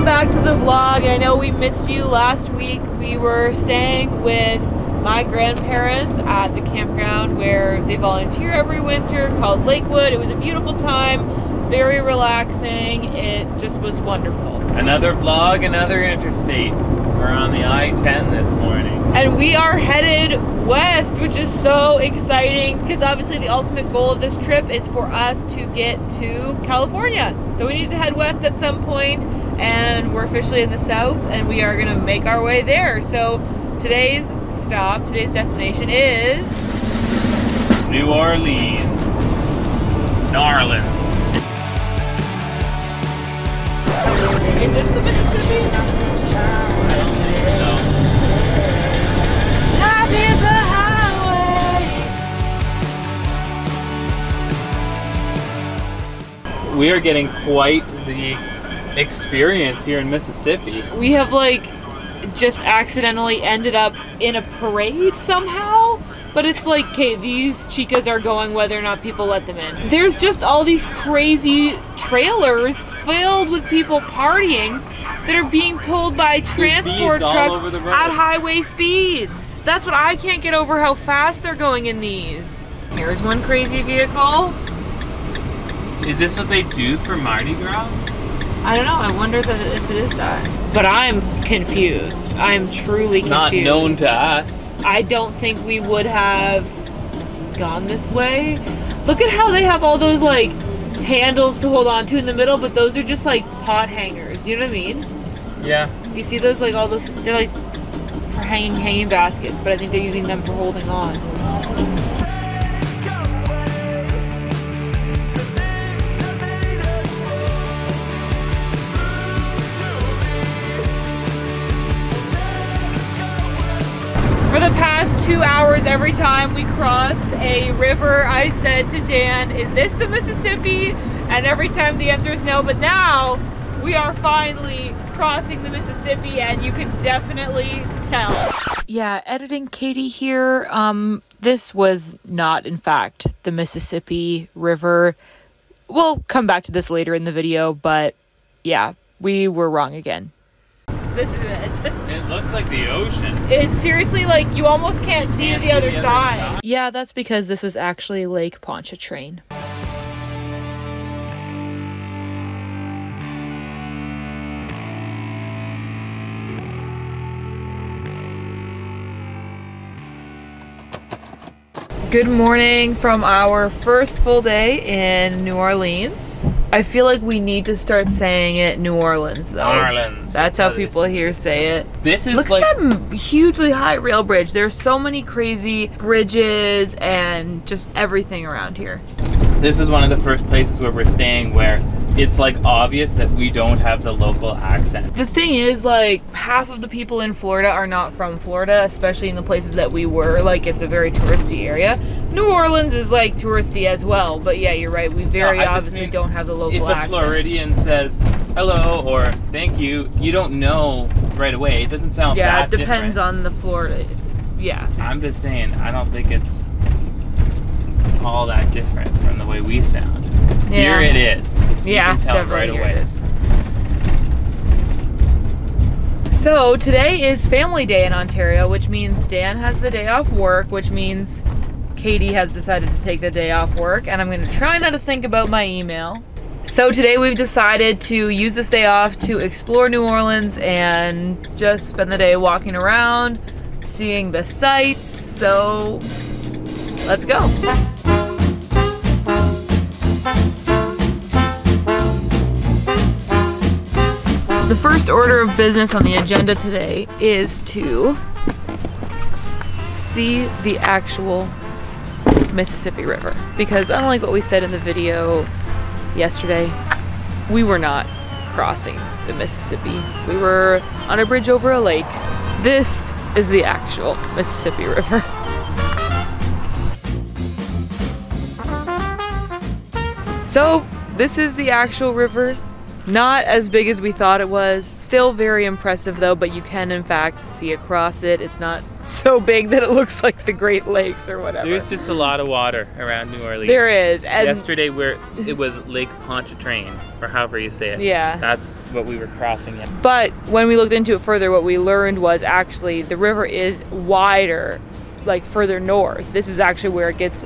back to the vlog. I know we missed you last week. We were staying with my grandparents at the campground where they volunteer every winter called Lakewood. It was a beautiful time, very relaxing. It just was wonderful. Another vlog, another interstate. We're on the I-10 this morning. And we are headed west, which is so exciting because obviously the ultimate goal of this trip is for us to get to California. So we need to head west at some point, and we're officially in the south and we are gonna make our way there. So today's stop, today's destination is New Orleans. Narlands. Is this the Mississippi? I don't think so. Life is a highway. We are getting quite the experience here in Mississippi. We have like just accidentally ended up in a parade somehow. But it's like, okay, these chicas are going whether or not people let them in. There's just all these crazy trailers filled with people partying that are being pulled by transport trucks at highway speeds. That's what I can't get over, how fast they're going in these. Here's one crazy vehicle. Is this what they do for Mardi Gras? I don't know, I wonder if it is that. But I'm confused. I'm truly confused. Not known to us. I don't think we would have gone this way. Look at how they have all those like handles to hold on to in the middle, but those are just like pot hangers. You know what I mean? Yeah. You see those, like all those, they're like for hanging baskets, but I think they're using them for holding on. For the past 2 hours, every time we crossed a river, I said to Dan, is this the Mississippi? And every time the answer is no, but now we are finally crossing the Mississippi and you can definitely tell. Yeah, editing Katie here. This was not, in fact, the Mississippi River. We'll come back to this later in the video, but yeah, we were wrong again. This is it. It looks like the ocean. It's seriously like you almost can't see the other side. Yeah, that's because this was actually Lake Pontchartrain. Good morning from our first full day in New Orleans. I feel like we need to start saying it New Orleans though. New Orleans. That's how people here say it. This is Look like at that hugely high rail bridge. There's so many crazy bridges and just everything around here. This is one of the first places where we're staying where it's like obvious that we don't have the local accent. The thing is, like, half of the people in Florida are not from Florida, especially in the places that we were. Like, it's a very touristy area. New Orleans is like touristy as well, but yeah, you're right. We very obviously don't have the local accent. If a Floridian says hello or thank you, you don't know right away. It doesn't sound that different. Yeah, it depends on the Florida. Yeah. I'm just saying, I don't think it's all that different from the way we sound. Yeah. Here it is. Yeah, you can tell right away. It is. So today is family day in Ontario, which means Dan has the day off work, which means Katie has decided to take the day off work, and I'm going to try not to think about my email. So today we've decided to use this day off to explore New Orleans and just spend the day walking around, seeing the sights. So let's go. The first order of business on the agenda today is to see the actual Mississippi River. Because unlike what we said in the video yesterday, we were not crossing the Mississippi. We were on a bridge over a lake. This is the actual Mississippi River. So this is the actual river. Not as big as we thought it was. Still very impressive though, but you can in fact see across it. It's not so big that it looks like the Great Lakes or whatever. There's just a lot of water around New Orleans. There is. And yesterday it was Lake Pontchartrain, or however you say it. Yeah. That's what we were crossing in. But when we looked into it further, what we learned was actually the river is wider, like further north. This is actually where it gets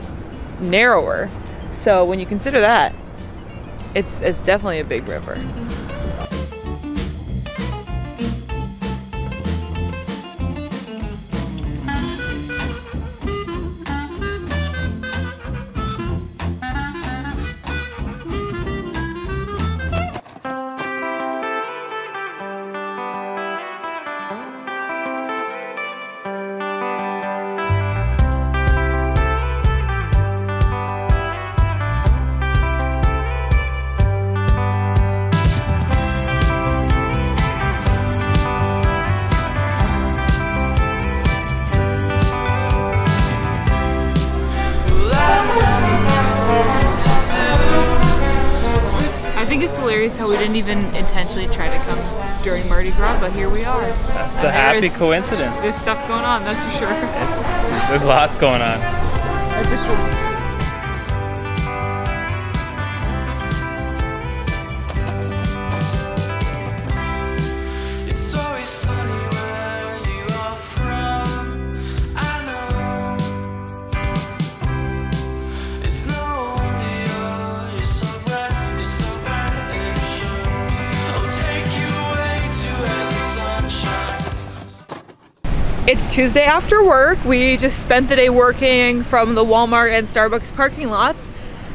narrower. So when you consider that, it's definitely a big river. I think it's hilarious how we didn't even intentionally try to come during Mardi Gras, but here we are. That's a happy coincidence. There's stuff going on, that's for sure. There's lots going on. That's a cool. It's Tuesday after work. We just spent the day working from the Walmart and Starbucks parking lots,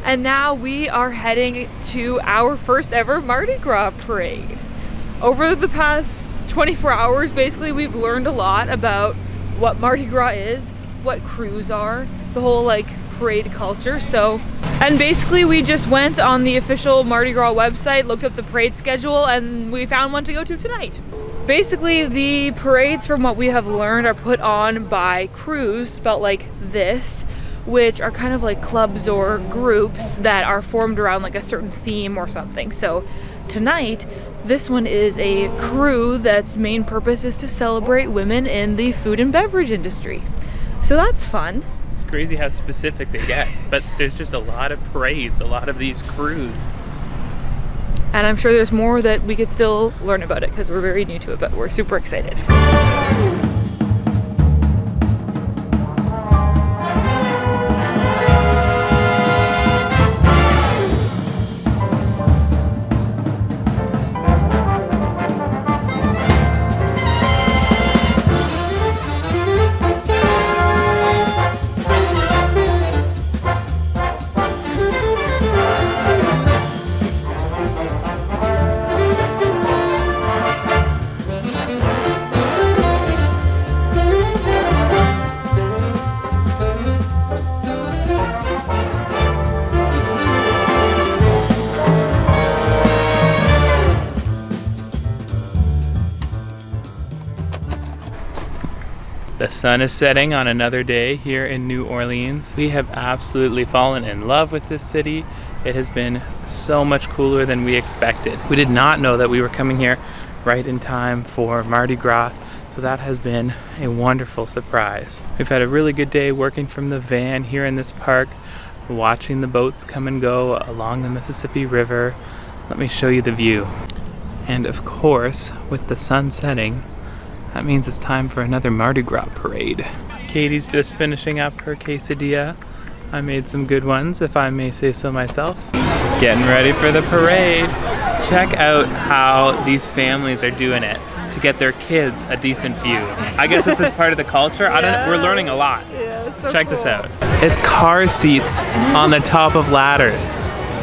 and now we are heading to our first ever Mardi Gras parade. Over the past 24 hours, basically, we've learned a lot about what Mardi Gras is, what crews are, the whole like parade culture. And basically we just went on the official Mardi Gras website, looked up the parade schedule, and we found one to go to tonight. Basically, the parades, from what we have learned, are put on by crews, spelt like this, which are kind of like clubs or groups that are formed around like a certain theme or something. So tonight, this one is a crew that's main purpose is to celebrate women in the food and beverage industry. So that's fun. It's crazy how specific they get, but there's just a lot of parades, a lot of these crews. And I'm sure there's more that we could still learn about it because we're very new to it, but we're super excited. The sun is setting on another day here in New Orleans. We have absolutely fallen in love with this city. It has been so much cooler than we expected. We did not know that we were coming here right in time for Mardi Gras, so that has been a wonderful surprise. We've had a really good day working from the van here in this park, watching the boats come and go along the Mississippi River. Let me show you the view. And of course, with the sun setting, that means it's time for another Mardi Gras parade. Katie's just finishing up her quesadilla. I made some good ones, if I may say so myself. Getting ready for the parade. Check out how these families are doing it to get their kids a decent view. I guess this is part of the culture. I don't know, we're learning a lot. Yeah, so Check cool. this out. It's car seats on the top of ladders.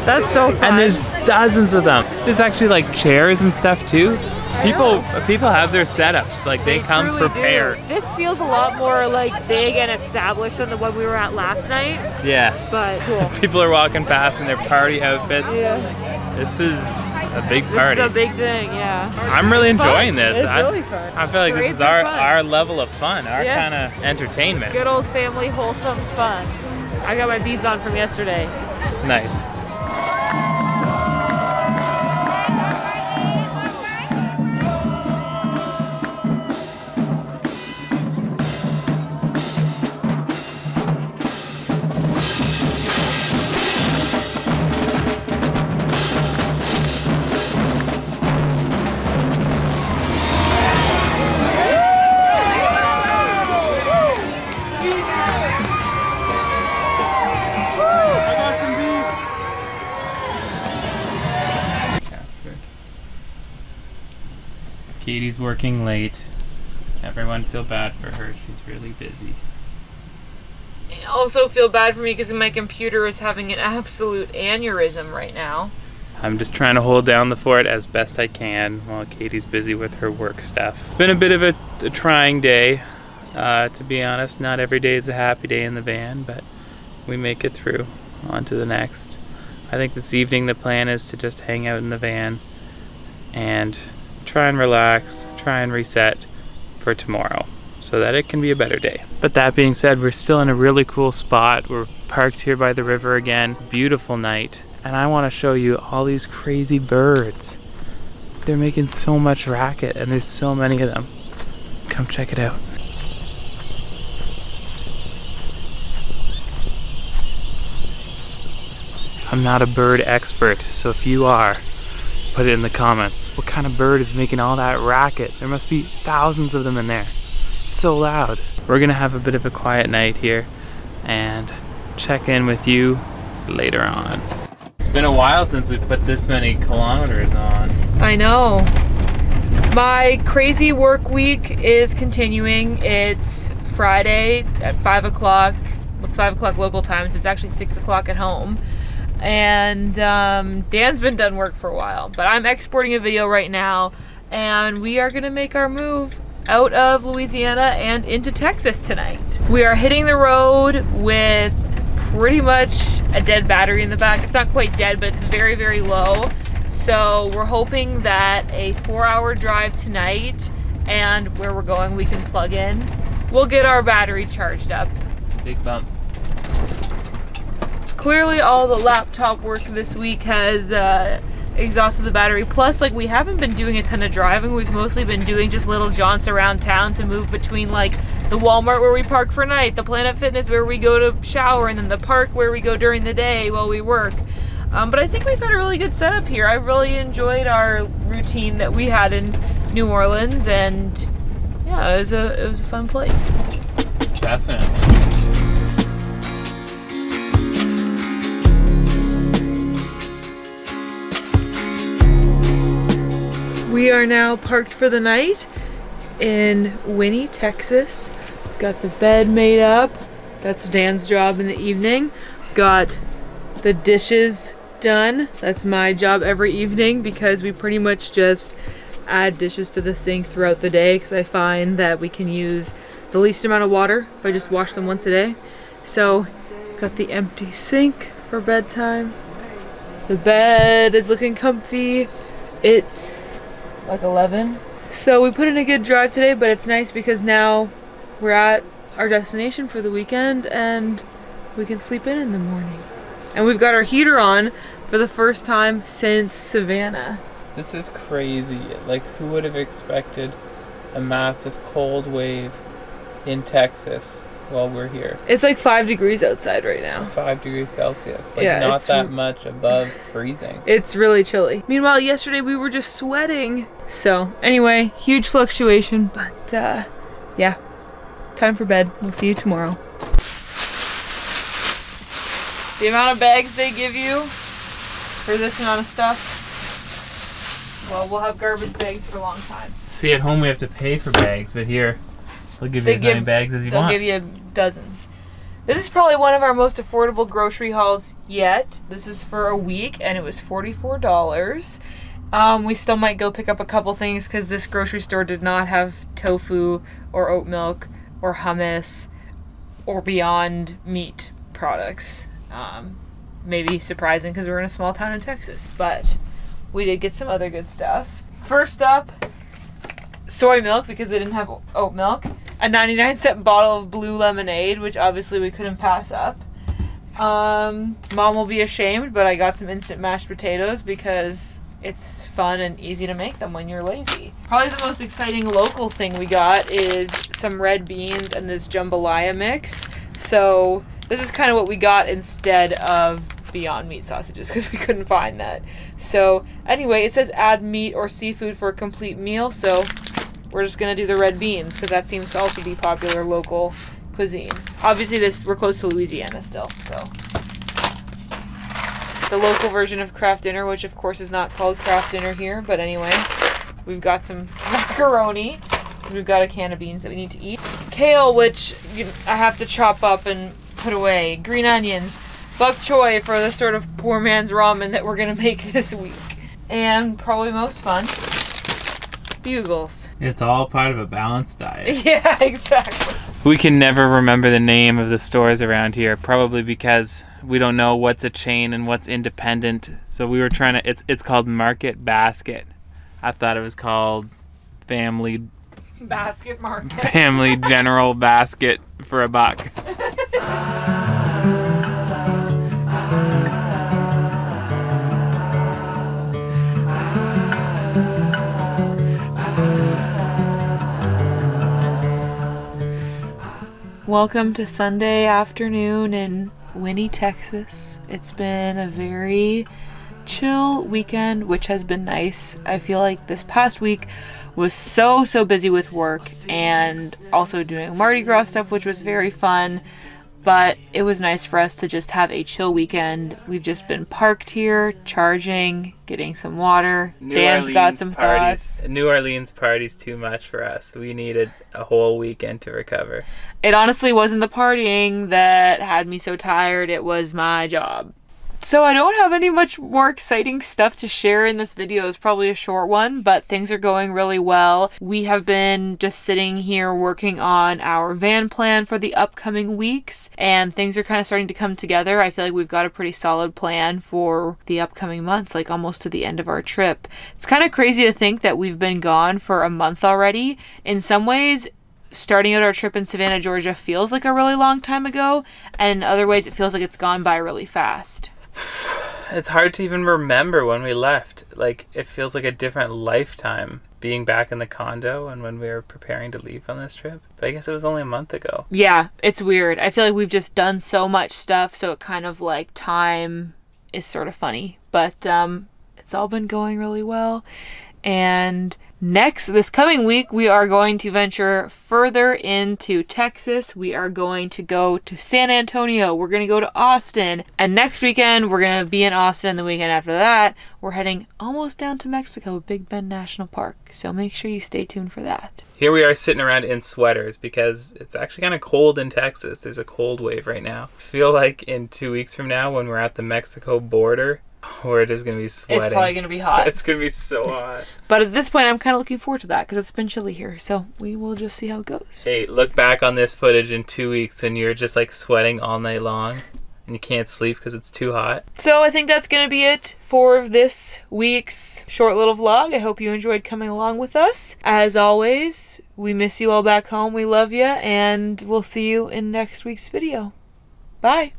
That's so fun. And there's dozens of them. There's actually like chairs and stuff too. People have their setups, like they come truly prepared. do. This feels a lot more like big and established than the one we were at last night. Yes. But cool. People are walking past in their party outfits. Yeah. This is a big party. This is a big thing, yeah. I'm really enjoying this. It's really fun. I feel like Parades this is are fun. our level of fun, our Yeah. kind of entertainment. Good old family, wholesome fun. I got my beads on from yesterday. Nice. Katie's working late. Everyone feel bad for her. She's really busy. I also feel bad for me because my computer is having an absolute aneurysm right now. I'm just trying to hold down the fort as best I can while Katie's busy with her work stuff. It's been a bit of a trying day, to be honest. Not every day is a happy day in the van, but we make it through. On to the next. I think this evening the plan is to just hang out in the van and try and relax, try and reset for tomorrow so that it can be a better day. But that being said, we're still in a really cool spot. We're parked here by the river again. Beautiful night. And I want to show you all these crazy birds. They're making so much racket and there's so many of them. Come check it out. I'm not a bird expert, so if you are, put it in the comments. What kind of bird is making all that racket? There must be thousands of them in there. It's so loud. We're gonna have a bit of a quiet night here and check in with you later on. It's been a while since we've put this many kilometers on. I know. My crazy work week is continuing. It's Friday at 5 o'clock. Well, it's 5 o'clock local time, so it's actually 6 o'clock at home. And Dan's been done work for a while, but I'm exporting a video right now, and we are gonna make our move out of Louisiana and into Texas tonight. We are hitting the road with pretty much a dead battery in the back. It's not quite dead, but it's very, very low. So we're hoping that a 4-hour drive tonight and where we're going we can plug in. We'll get our battery charged up. Big bump. Clearly all the laptop work this week has exhausted the battery. Plus, like, we haven't been doing a ton of driving. We've mostly been doing just little jaunts around town to move between, like, the Walmart where we park for night, the Planet Fitness where we go to shower, and then the park where we go during the day while we work. But I think we've had a really good setup here. I really enjoyed our routine that we had in New Orleans, and yeah, it was a fun place. Definitely. We are now parked for the night in Winnie, Texas. Got the bed made up. That's Dan's job in the evening. Got the dishes done. That's my job every evening because we pretty much just add dishes to the sink throughout the day because I find that we can use the least amount of water if I just wash them once a day. So, got the empty sink for bedtime. The bed is looking comfy. It's like 11. So we put in a good drive today, but it's nice because now we're at our destination for the weekend and we can sleep in the morning. And we've got our heater on for the first time since Savannah. This is crazy. Like, who would have expected a massive cold wave in Texas while we're here? It's like 5 degrees outside right now. 5 degrees Celsius. Like, yeah, not that much above freezing. It's really chilly. Meanwhile, yesterday we were just sweating. So, anyway, huge fluctuation, but yeah, time for bed. We'll see you tomorrow. The amount of bags they give you for this amount of stuff, well, we'll have garbage bags for a long time. See, at home we have to pay for bags, but here, they'll give you as many bags as you want. They'll give you dozens. This is probably one of our most affordable grocery hauls yet. This is for a week, and it was $44. We still might go pick up a couple things because this grocery store did not have tofu or oat milk or hummus or Beyond Meat products. Maybe surprising because we're in a small town in Texas, but we did get some other good stuff. First up, soy milk because they didn't have oat milk. A 99-cent bottle of blue lemonade, which obviously we couldn't pass up. Mom will be ashamed, but I got some instant mashed potatoes because it's fun and easy to make them when you're lazy. Probably the most exciting local thing we got is some red beans and this jambalaya mix. So this is kind of what we got instead of Beyond Meat sausages because we couldn't find that. So anyway, it says add meat or seafood for a complete meal, so we're just gonna do the red beans because that seems to also be popular local cuisine. Obviously we're close to Louisiana still, so. The local version of Kraft Dinner, which of course is not called Kraft Dinner here, but anyway, we've got some, I'm not macaroni, because we've got a can of beans that we need to eat. Kale, which I have to chop up and put away. Green onions. Bok choy for the sort of poor man's ramen that we're gonna make this week. And probably most fun, bugles. It's all part of a balanced diet. Yeah, exactly. We can never remember the name of the stores around here, probably because we don't know what's a chain and what's independent. So we were trying to, it's called Market Basket. I thought it was called Family Basket Market. Family General Basket for $1. Welcome to Sunday afternoon in Winnie, Texas. It's been a very chill weekend, which has been nice. I feel like this past week was so busy with work and also doing Mardi Gras stuff, which was very fun. But it was nice for us to just have a chill weekend. We've just been parked here, charging, getting some water. Dan's got some thoughts. New Orleans party's too much for us. We needed a whole weekend to recover. It honestly wasn't the partying that had me so tired. It was my job. So I don't have any much more exciting stuff to share in this video. It's probably a short one, but things are going really well. We have been just sitting here working on our van plan for the upcoming weeks, and things are kind of starting to come together. I feel like we've got a pretty solid plan for the upcoming months, like almost to the end of our trip. It's kind of crazy to think that we've been gone for a month already. In some ways, starting out our trip in Savannah, Georgia feels like a really long time ago, and in other ways it feels like it's gone by really fast. It's hard to even remember when we left. Like, it feels like a different lifetime being back in the condo and when we were preparing to leave on this trip. But I guess it was only a month ago. Yeah, it's weird. I feel like we've just done so much stuff, so it kind of like time is sort of funny. But it's all been going really well. And this coming week, we are going to venture further into Texas. We are going to go to San Antonio. We're going to go to Austin. And next weekend, we're going to be in Austin. And the weekend after that, we're heading almost down to Mexico, Big Bend National Park. So make sure you stay tuned for that. Here we are sitting around in sweaters because it's actually kind of cold in Texas. There's a cold wave right now. I feel like in 2 weeks from now, when we're at the Mexico border, where it is going to be sweating. It's probably going to be hot. It's going to be so hot. But at this point, I'm kind of looking forward to that because it's been chilly here. So we will just see how it goes. Hey, look back on this footage in 2 weeks and you're just like sweating all night long and you can't sleep because it's too hot. So I think that's going to be it for this week's short little vlog. I hope you enjoyed coming along with us. As always, we miss you all back home. We love you, and we'll see you in next week's video. Bye.